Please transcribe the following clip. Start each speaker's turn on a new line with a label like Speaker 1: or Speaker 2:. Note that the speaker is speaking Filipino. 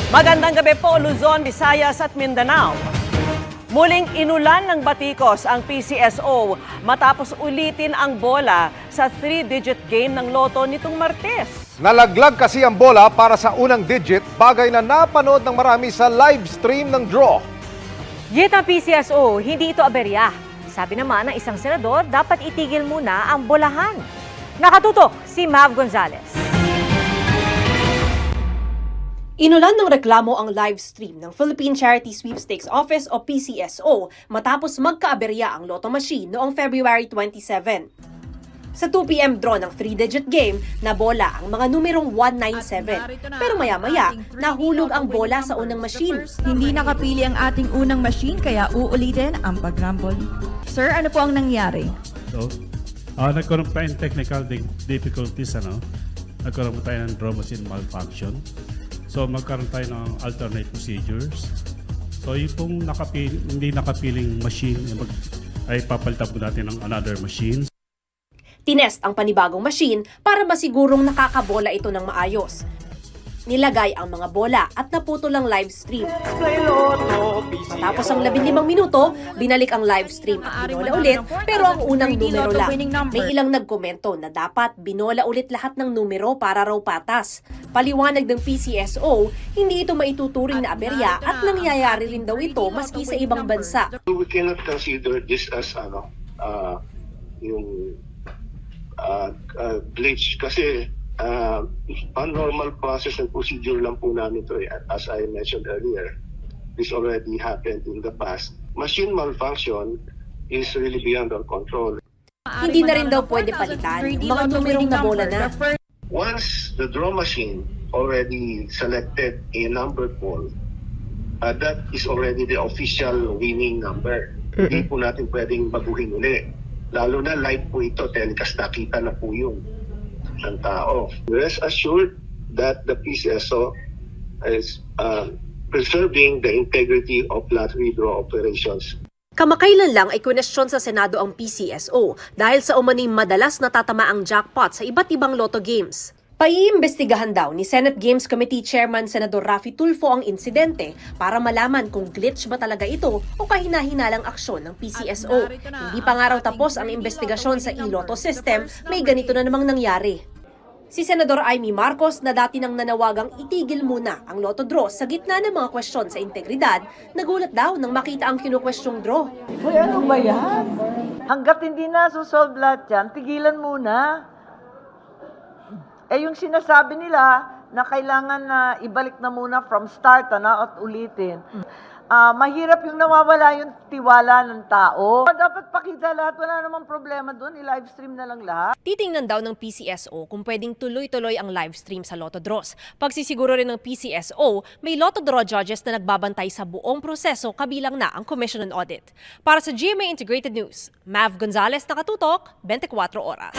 Speaker 1: Magandang gabi po, Luzon, Visayas at Mindanao. Muling inulan ng batikos ang PCSO matapos ulitin ang bola sa 3-digit game ng Lotto nitong Martes.
Speaker 2: Nalaglag kasi ang bola para sa unang digit, bagay na napanood ng marami sa live stream ng draw.
Speaker 3: Git ang PCSO, hindi ito aberya. Sabi naman ng isang senador, dapat itigil muna ang bolahan. Nakatutok si Mav Gonzalez.
Speaker 4: Inulan ng reklamo ang live stream ng Philippine Charity Sweepstakes Office o PCSO matapos magkaaberya ang lotto machine noong February 27. Sa 2 p.m. draw ng 3-digit game, nabola ang mga numerong 197. Pero maya-maya, nahulog ang bola sa unang machine.
Speaker 5: Hindi nakapili ang ating unang machine kaya uulitin ang pag-rumble. Sir, ano po ang nangyari?
Speaker 6: So, nagkaroon pa yung technical difficulties, nagkaroon pa tayo ng draw machine malfunction. So magkaroon tayo ng alternate procedures. So yung pong hindi nakapiling machine ay papalitan po natin ng another machine.
Speaker 4: Tinest ang panibagong machine para masigurong nakakabola ito ng maayos. Nilagay ang mga bola at naputol ang live stream. Matapos ang 15 minuto, binalik ang live stream at binola ulit, pero ang unang numero lang. May ilang nagkomento na dapat binola ulit lahat ng numero para raw patas. Paliwanag ng PCSO, hindi ito maituturing na aberya at nangyayari rin daw ito maski sa ibang bansa.
Speaker 7: We cannot consider this as glitch kasi a normal process and procedure lang po namin ito. As I mentioned earlier, this already happened in the past. Machine malfunction is really beyond our control.
Speaker 4: Hindi na rin daw pwede palitan ang mga numerong nabola na.
Speaker 7: Once the draw machine already selected a number ball, that is already the official winning number. Hindi po natin pwedeng baguhin uli. Lalo na live po ito, telecast, nakita na po yung ng tao. Rest assured that the PCSO is preserving the integrity of lottery draw operations.
Speaker 4: Kamakailan lang ay kwestiyon sa Senado ang PCSO dahil sa umaning madalas natatamaang jackpot sa iba't ibang lotto games. Paiimbestigahan daw ni Senate Games Committee Chairman Senador Raffy Tulfo ang insidente para malaman kung glitch ba talaga ito o kahina-hinalang aksyon ng PCSO. Hindi pa nga raw tapos ang investigasyon sa e-lotto system, may ganito na namang nangyari. Si Senador Amy Marcos na dati nang nanawagang itigil muna ang lotto draw sa gitna ng mga kwestiyon sa integridad, nagulat daw nang makita ang kinukwestyong draw.
Speaker 8: Uy, ano ba yan? Hanggat hindi na susolve lahat yan, tigilan muna. Yung sinasabi nila na kailangan na ibalik na muna from start at ulitin. Mahirap yung nawawala yung tiwala ng tao. Dapat pakita lahat, wala namang problema doon, i-live stream na lang lahat.
Speaker 4: Titingnan daw ng PCSO kung pwedeng tuloy-tuloy ang live stream sa lotto draws. Pagsisiguro rin ng PCSO, may lotto draw judges na nagbabantay sa buong proseso kabilang na ang Commission on Audit. Para sa GMA Integrated News, Mav Gonzalez, nakatutok, 24 oras.